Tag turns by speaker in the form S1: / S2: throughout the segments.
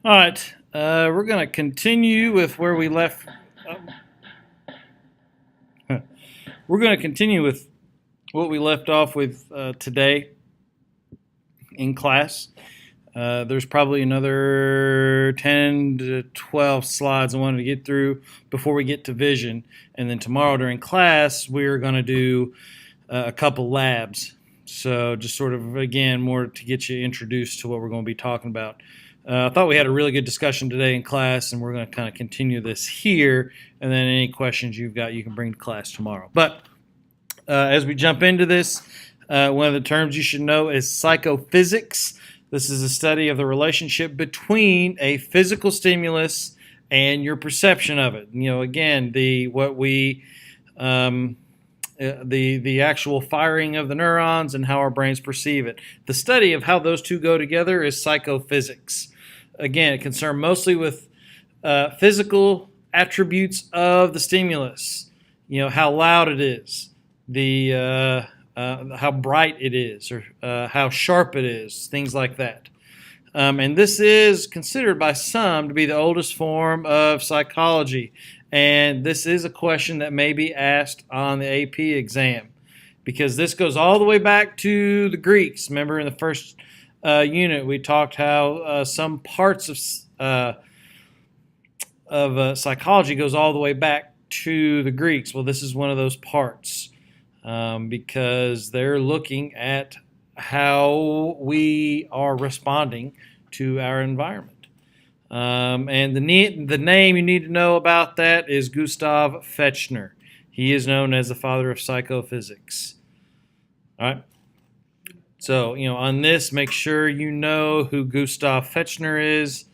S1: All right, we're going to continue with where we left. We're going to continue with what we left off with today in class. There's probably another 10 to 12 slides I wanted to get through before we get to vision. And then tomorrow during class, we're going to do a couple labs. So just sort of, again, more to get you introduced to what we're going to be talking about. I thought we had a really good discussion today in class, and we're going to kind of continue this here. And then any questions you've got, you can bring to class tomorrow. But as we jump into this, one of the terms you should know is psychophysics. This is a study of the relationship between a physical stimulus and your perception of it. You know, again, the actual firing of the neurons and how our brains perceive it. The study of how those two go together is psychophysics. Again, it concerns mostly with physical attributes of the stimulus. You know, how loud it is, how bright it is, or how sharp it is, things like that. And this is considered by some to be the oldest form of psychology. And this is a question that may be asked on the AP exam, because this goes all the way back to the Greeks. Remember in the first unit we talked how some parts of psychology goes all the way back to the Greeks. Well, this is one of those parts because they're looking at how we are responding to our environment. And the name you need to know about that is Gustav Fechner. He is known as the father of psychophysics. All right. So, you know, on this, make sure you know who Gustav Fechner is.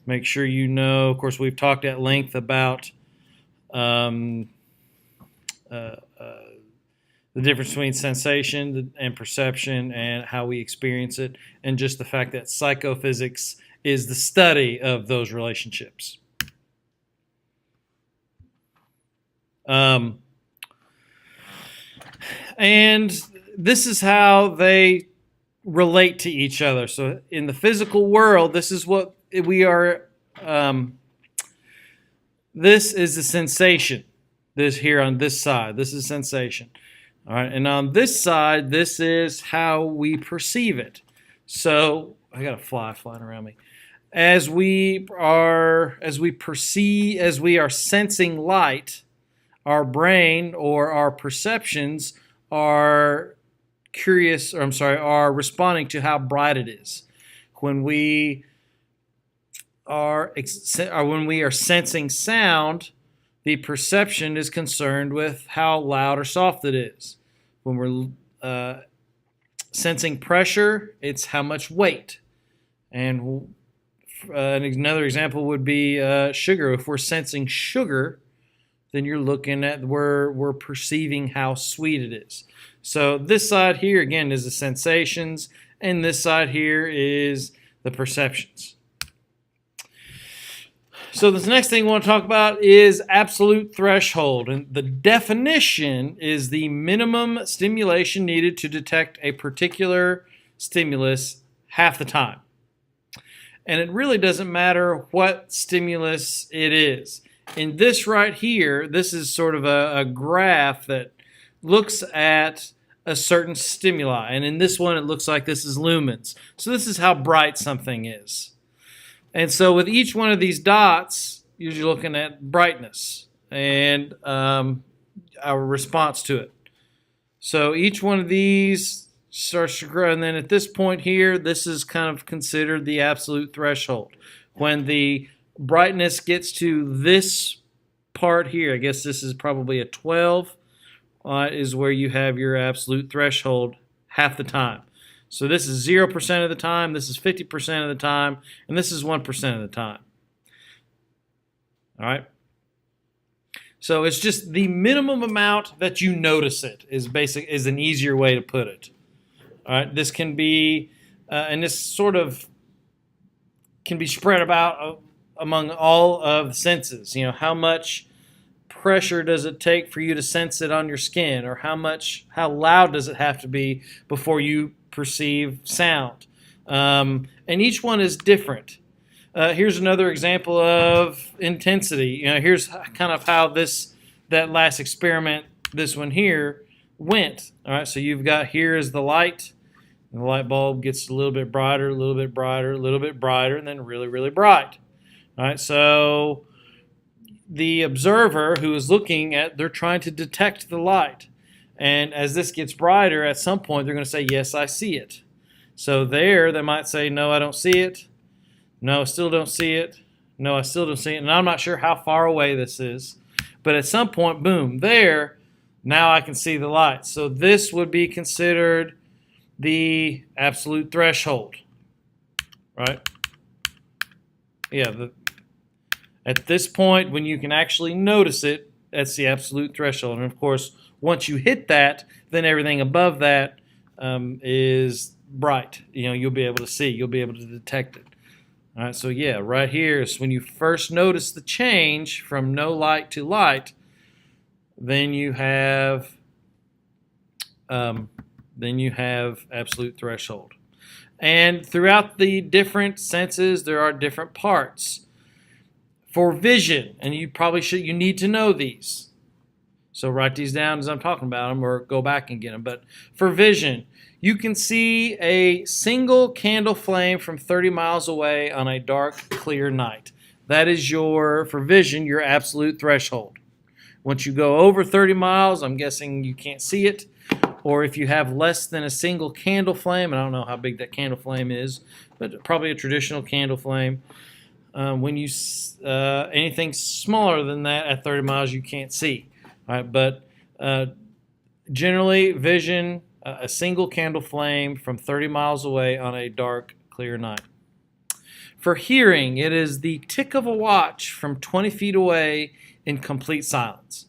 S1: Make sure you know, of course, we've talked at length about the difference between sensation and perception and how we experience it, and just the fact that psychophysics is the study of those relationships. And this is how they relate to each other. So in the physical world, this is what we are. This is the sensation. This here on this side, this is sensation. All right, and on this side, this is how we perceive it. So I got a fly flying around me. As we are sensing light, our brain or our perceptions are are responding to how bright it is. When we are sensing sound, the perception is concerned with how loud or soft it is. When we're sensing pressure, it's how much weight. And another example would be sugar. If we're sensing sugar, then you're looking at we're perceiving how sweet it is. So this side here, again, is the sensations, and this side here is the perceptions. So this next thing we want to talk about is absolute threshold. And the definition is the minimum stimulation needed to detect a particular stimulus half the time. And it really doesn't matter what stimulus it is. In this right here, this is sort of a graph that looks at a certain stimuli. And in this one, it looks like this is lumens. So this is how bright something is. And so with each one of these dots, you're looking at brightness and our response to it. So each one of these starts to grow. And then at this point here, this is kind of considered the absolute threshold. When the brightness gets to this part here, I guess this is probably a 12, is where you have your absolute threshold half the time. So this is 0% of the time, this is 50% of the time, and this is 1% of the time. All right? So it's just the minimum amount that you notice it is an easier way to put it. All right? This can be, and this sort of can be spread about among all of the senses. You know, how much pressure does it take for you to sense it on your skin, or how loud does it have to be before you perceive sound? And each one is different. Here's another example of intensity. Here's kind of how that last experiment, this one here, went. All right, so you've got here is the light. And the light bulb gets a little bit brighter, a little bit brighter, a little bit brighter, and then really, really bright. All right, so the observer who is looking at, they're trying to detect the light. And as this gets brighter, at some point, they're going to say, yes, I see it. So there, they might say, no, I don't see it. No, I still don't see it. No, I still don't see it. And I'm not sure how far away this is. But at some point, boom, there, now I can see the light. So this would be considered the absolute threshold, right? Yeah, at this point, when you can actually notice it, that's the absolute threshold. And of course, once you hit that, then everything above that is bright. You'll be able to see. You'll be able to detect it. All right, so yeah, right here is when you first notice the change from no light to light, then you have absolute threshold. And throughout the different senses, there are different parts. For vision, and you need to know these. So write these down as I'm talking about them, or go back and get them. But for vision, you can see a single candle flame from 30 miles away on a dark, clear night. That is for vision, your absolute threshold. Once you go over 30 miles, I'm guessing you can't see it. Or if you have less than a single candle flame, and I don't know how big that candle flame is, but probably a traditional candle flame. When you anything smaller than that at 30 miles, you can't see. All right, but generally, vision, a single candle flame from 30 miles away on a dark, clear night. For hearing, it is the tick of a watch from 20 feet away in complete silence.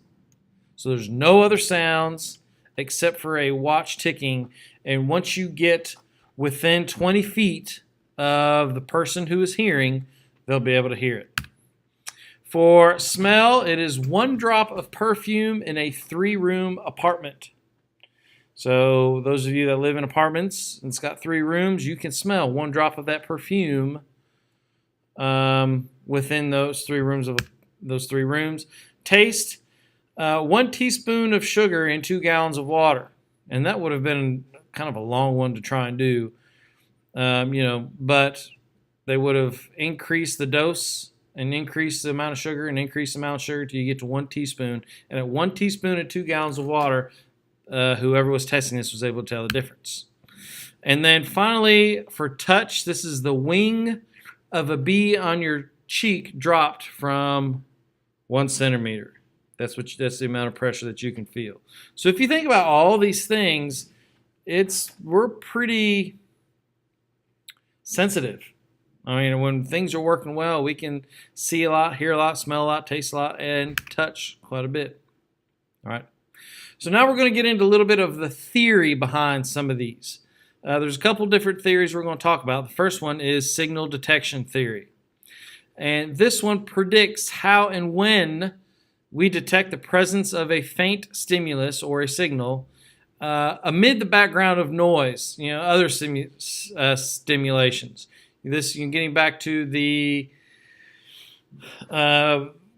S1: So there's no other sounds except for a watch ticking. And once you get within 20 feet of the person who is hearing, they'll be able to hear it. For smell, it is one drop of perfume in a 3-room apartment. So those of you that live in apartments and it's got 3 rooms, you can smell one drop of that perfume within those 3 rooms. Taste, 1 teaspoon of sugar in 2 gallons of water. And that would have been kind of a long one to try and do, but they would have increased the dose and increased the amount of sugar and increased the amount of sugar till you get to 1 teaspoon. And at 1 teaspoon and 2 gallons of water, whoever was testing this was able to tell the difference. And then finally, for touch, this is the wing of a bee on your cheek dropped from 1 centimeter. That's the amount of pressure that you can feel. So if you think about all these things, we're pretty sensitive. I mean, when things are working well, we can see a lot, hear a lot, smell a lot, taste a lot, and touch quite a bit. All right. So now we're going to get into a little bit of the theory behind some of these. There's a couple different theories we're going to talk about. The first one is signal detection theory. And this one predicts how and when we detect the presence of a faint stimulus or a signal amid the background of noise, other stimulations. This, getting back to the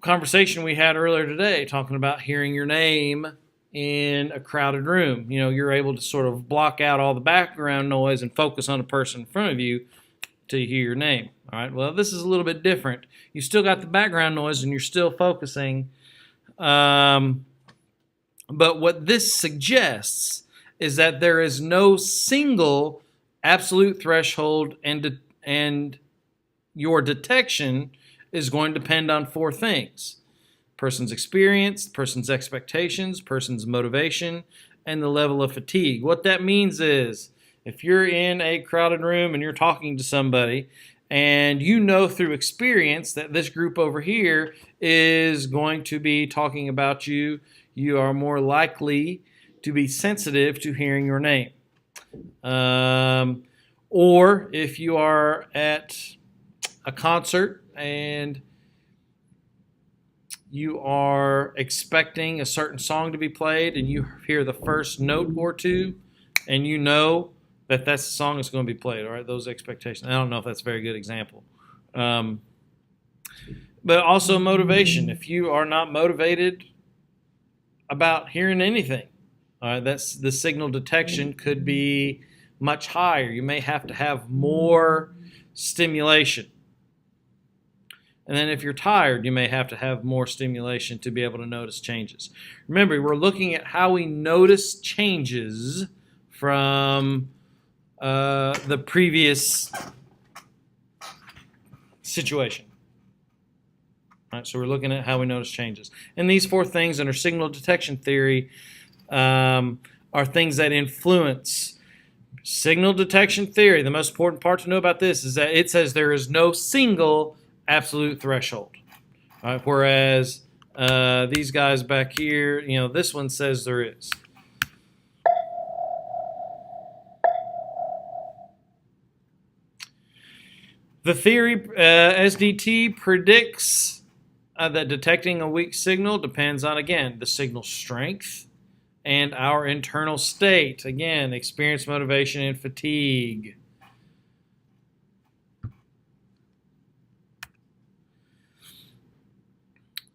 S1: conversation we had earlier today, talking about hearing your name in a crowded room. You're able to sort of block out all the background noise and focus on the person in front of you till you hear your name. All right. Well, this is a little bit different. You still got the background noise and you're still focusing. But what this suggests is that there is no single absolute threshold, and your detection is going to depend on 4 things: person's experience, person's expectations, person's motivation, and the level of fatigue. What that means is if you're in a crowded room and you're talking to somebody and you know through experience that this group over here is going to be talking about you, you are more likely to be sensitive to hearing your name. Or if you are at a concert and you are expecting a certain song to be played and you hear the first note or two and you know that that's the song that's going to be played, all right, those expectations. I don't know if that's a very good example, But also motivation. If you are not motivated about hearing anything, that's the signal detection could be much higher. You may have to have more stimulation. And then if you're tired, you may have to have more stimulation to be able to notice changes. Remember, we're looking at how we notice changes from the previous situation. All right, so we're looking at how we notice changes. And these four things under signal detection theory are things that influence signal detection theory. The most important part to know about this is that it says there is no single absolute threshold. All right, whereas these guys back here, this one says there is. The theory, SDT, predicts that detecting a weak signal depends on, again, the signal strength and our internal state. Again, experience, motivation, and fatigue.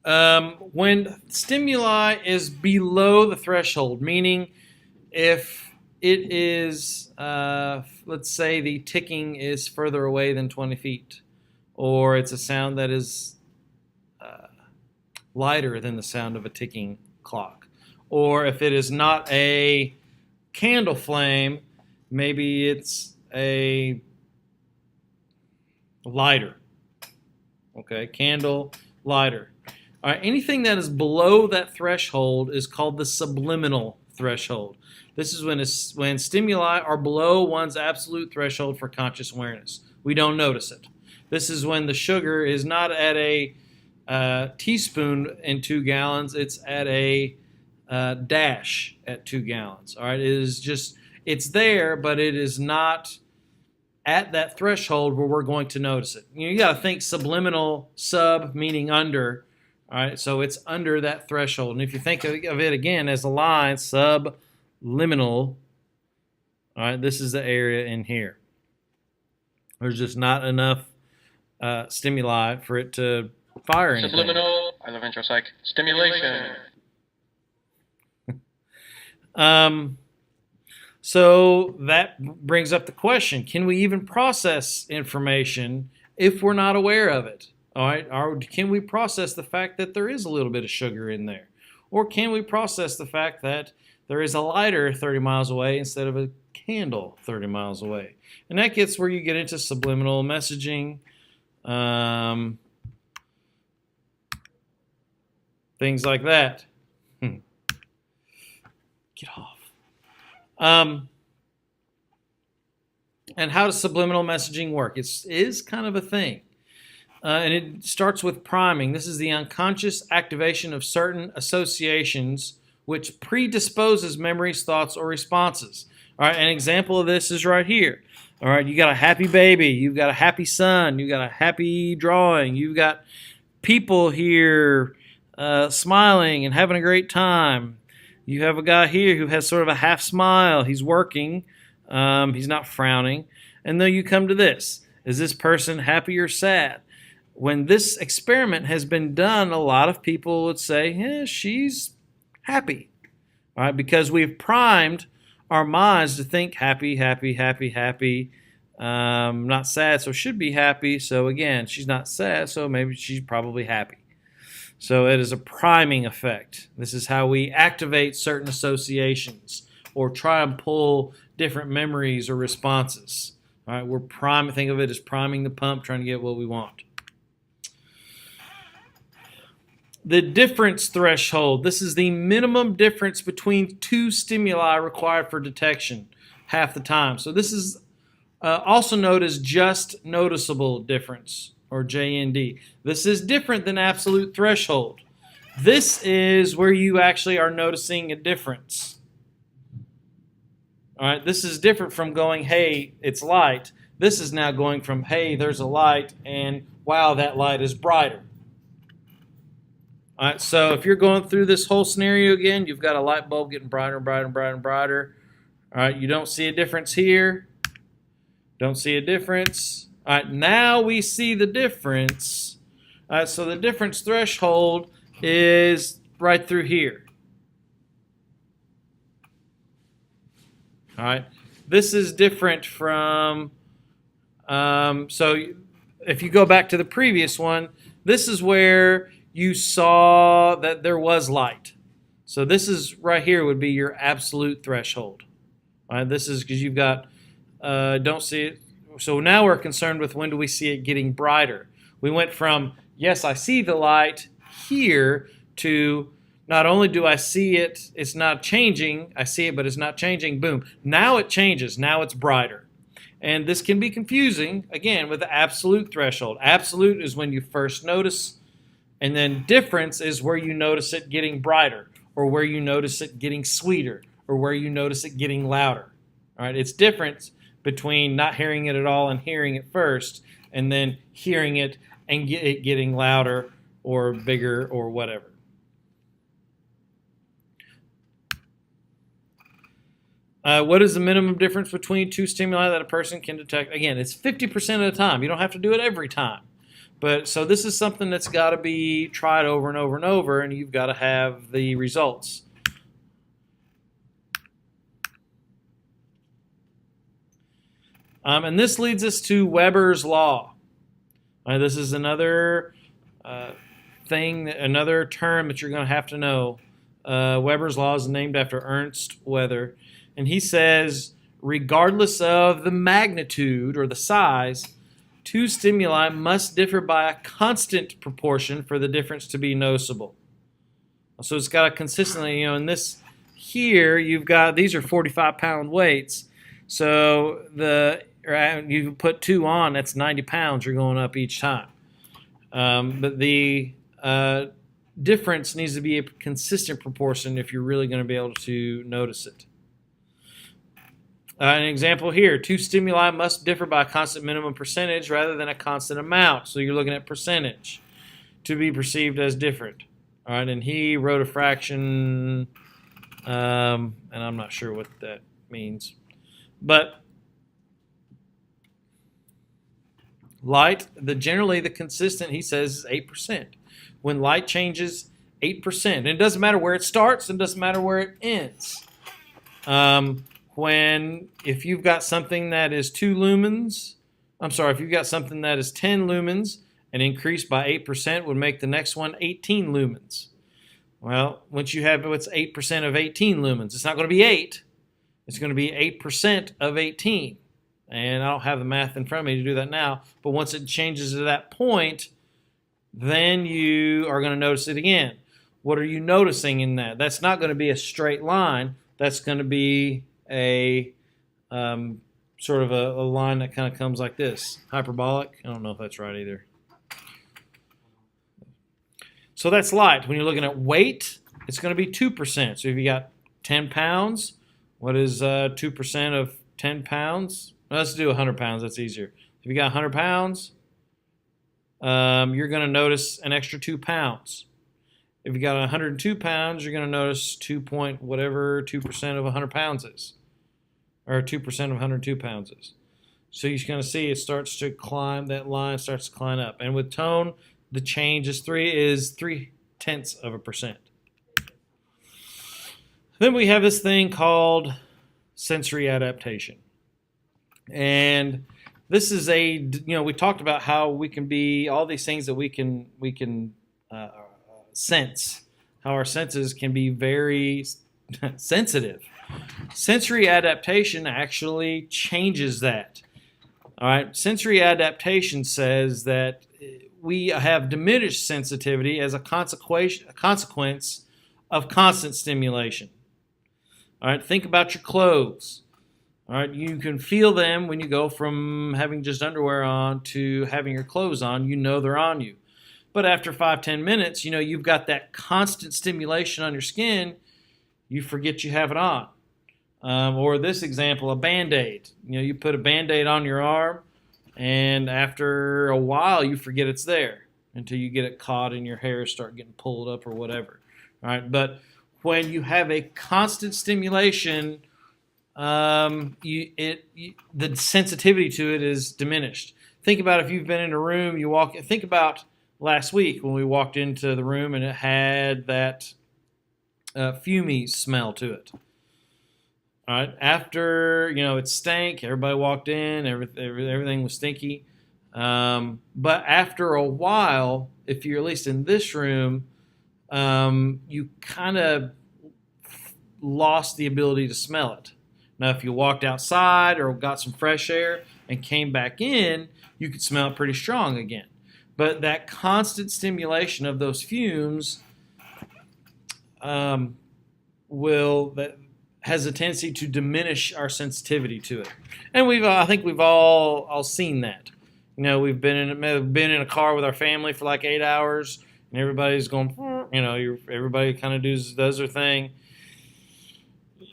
S1: When stimuli is below the threshold, meaning if it is, let's say the ticking is further away than 20 feet, or it's a sound that is lighter than the sound of a ticking clock, or if it is not a candle flame, maybe it's a lighter. Okay, candle, lighter. All right, anything that is below that threshold is called the subliminal threshold. This is when stimuli are below one's absolute threshold for conscious awareness. We don't notice it. This is when the sugar is not at a teaspoon in 2 gallons. It's at a dash at 2 gallons. All right, it's there, but it is not at that threshold where we're going to notice it. You got to think subliminal, sub meaning under. All right, so it's under that threshold. And if you think of it again as a line, subliminal, all right, this is the area in here. There's just not enough stimuli for it to fire anything.
S2: Subliminal, I love intro psych, stimulation.
S1: So that brings up the question, can we even process information if we're not aware of it? All right, or can we process the fact that there is a little bit of sugar in there? Or can we process the fact that there is a lighter 30 miles away instead of a candle 30 miles away? And that gets where you get into subliminal messaging, things like that. Get off. And how does subliminal messaging work? It is kind of a thing. And it starts with priming. This is the unconscious activation of certain associations which predisposes memories, thoughts, or responses. All right, an example of this is right here. All right, you got a happy baby, you've got a happy son, you've got a happy drawing, you've got people here smiling and having a great time. You have a guy here who has sort of a half smile. He's working. He's not frowning. And then you come to this. Is this person happy or sad? When this experiment has been done, a lot of people would say, yeah, she's happy. All right, because we've primed our minds to think happy, happy, happy, happy. Not sad, so should be happy. So again, she's not sad, so maybe she's probably happy. So it is a priming effect. This is how we activate certain associations or try and pull different memories or responses. All right, we're priming. Think of it as priming the pump, trying to get what we want. The difference threshold. This is the minimum difference between two stimuli required for detection half the time. So this is also known as just noticeable difference, or JND. This is different than absolute threshold. This is where you actually are noticing a difference. All right, this is different from going, hey, it's light. This is now going from, hey, there's a light, and wow, that light is brighter. All right, so if you're going through this whole scenario again, you've got a light bulb getting brighter and brighter and brighter and brighter. All right, you don't see a difference here. Don't see a difference. All right, now we see the difference. All right, so the difference threshold is right through here. All right, this is different from, so if you go back to the previous one, this is where you saw that there was light. So this is right here would be your absolute threshold. All right, this is because you've got, don't see it. So now we're concerned with when do we see it getting brighter. We went from, yes, I see the light here, to not only do I see it, it's not changing, I see it, but it's not changing, boom. Now it changes, now it's brighter. And this can be confusing, again, with the absolute threshold. Absolute is when you first notice, and then difference is where you notice it getting brighter, or where you notice it getting sweeter, or where you notice it getting louder. All right, it's difference between not hearing it at all and hearing it first, and then hearing it and it getting louder or bigger or whatever. What is the minimum difference between two stimuli that a person can detect? Again, it's 50% of the time. You don't have to do it every time. But so this is something that's got to be tried over and over and over, and you've got to have the results. And this leads us to Weber's law. This is another thing, another term that you're going to have to know. Weber's law is named after Ernst Weber. And he says, regardless of the magnitude or the size, two stimuli must differ by a constant proportion for the difference to be noticeable. So it's got to consistently, in this here, you've got, these are 45-pound weights. So you put 2 on, that's 90 pounds you're going up each time. But the difference needs to be a consistent proportion if you're really going to be able to notice it. An example here, two stimuli must differ by a constant minimum percentage rather than a constant amount. So you're looking at percentage to be perceived as different. All right, and he wrote a fraction, and I'm not sure what that means. But light, generally the consistent, he says, is 8%. When light changes, 8%. And it doesn't matter where it starts, and it doesn't matter where it ends. If you've got something that is 2 lumens, if you've got something that is 10 lumens and increased by 8% would make the next one 18 lumens. Well, once you have what's 8% of 18 lumens, it's not going to be 8. It's going to be 8% of 18. And I don't have the math in front of me to do that now, but once it changes to that point, then you are going to notice it again. What are you noticing in that? That's not going to be a straight line. That's going to be a sort of a line that kind of comes like this. Hyperbolic. I don't know if that's right either. So that's light. When you're looking at weight, it's going to be 2%. So if you got 10 pounds, what is 2% of 10 pounds? Well, let's do 100 pounds. That's easier. If you got 100 pounds, you're going to notice an extra 2 pounds. If you got 102 pounds, you're going to notice 2% of 100 pounds is. Or 2% of 102 pounds is. So you're going to see it starts to climb, that line starts to climb up. And with tone, the change is 0.3%. Then we have this thing called sensory adaptation. And this is we talked about how we can be, all these things that we can sense, how our senses can be very sensitive. Sensory adaptation actually changes that. All right, sensory adaptation says that we have diminished sensitivity as a consequence of constant stimulation. All right, think about your clothes. All right, you can feel them when you go from having just underwear on to having your clothes on. You know they're on you. But after 5-10 minutes, you've got that constant stimulation on your skin, you forget you have it on. Or this example, a Band-Aid. You put a Band-Aid on your arm, and after a while, you forget it's there until you get it caught in your hair, start getting pulled up or whatever. All right, but when you have a constant stimulation, the sensitivity to it is diminished. think about if you've been in a room, think about last week when we walked into the room and it had that fumey smell to it. All right, after it stank, everybody walked in, everything was stinky. But after a while, if you're at least in this room, you kind of lost the ability to smell it. Now, if you walked outside or got some fresh air and came back in, you could smell it pretty strong again. But that constant stimulation of those fumes has a tendency to diminish our sensitivity to it. And I think we've all seen that. We've been in a car with our family for like 8 hours, and everybody's going, everybody kind of does their thing.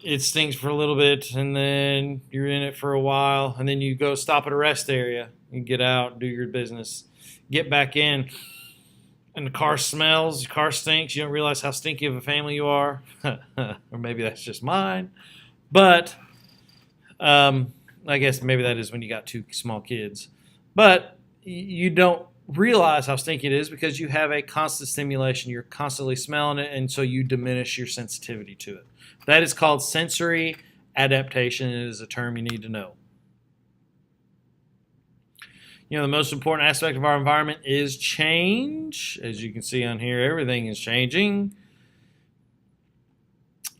S1: It stings for a little bit, and then you're in it for a while, and then you go stop at a rest area. You get out, do your business, get back in, and the car smells, the car stinks. You don't realize how stinky of a family you are, or maybe that's just mine. But I guess maybe that is when you got 2 small kids. But you don't realize how stinky it is because you have a constant stimulation. You're constantly smelling it, and so you diminish your sensitivity to it. That is called sensory adaptation. It is a term you need to know. The most important aspect of our environment is change. As you can see on here, everything is changing.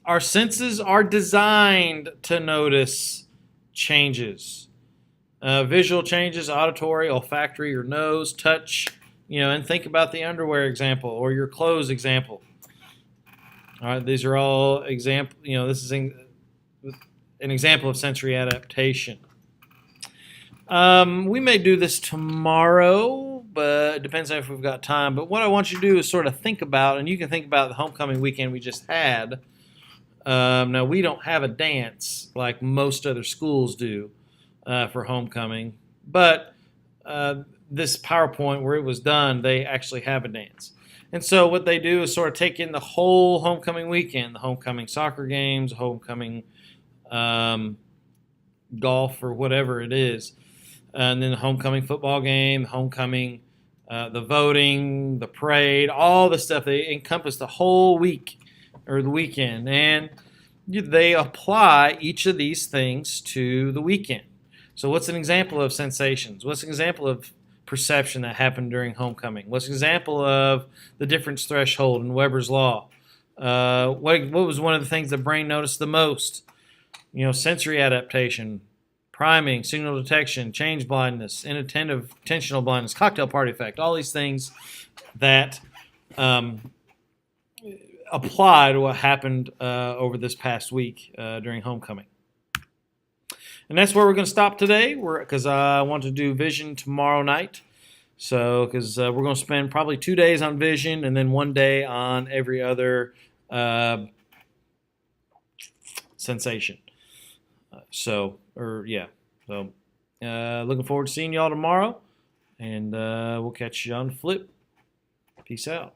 S1: Our senses are designed to notice changes. Visual changes, auditory, olfactory, your nose, touch, and think about the underwear example or your clothes example. All right, these are all example. This is an example of sensory adaptation. We may do this tomorrow, but it depends on if we've got time. But what I want you to do is sort of think about, and you can think about the homecoming weekend we just had. Now, we don't have a dance like most other schools do for homecoming, but this PowerPoint where it was done, they actually have a dance. And so what they do is sort of take in the whole homecoming weekend, the homecoming soccer games, homecoming golf or whatever it is, and then the homecoming football game, homecoming, the voting, the parade, all the stuff. They encompass the whole week or the weekend, and they apply each of these things to the weekend. So what's an example of sensations? What's an example of perception that happened during homecoming? What's an example of the difference threshold in Weber's law? What was one of the things the brain noticed the most? Sensory adaptation, priming, signal detection, change blindness, inattentive, attentional blindness, cocktail party effect, all these things that apply to what happened over this past week during homecoming. And that's where we're going to stop today because I want to do vision tomorrow night. So because we're going to spend probably 2 days on vision and then 1 day on every other sensation. So looking forward to seeing y'all tomorrow, and we'll catch you on the flip. Peace out.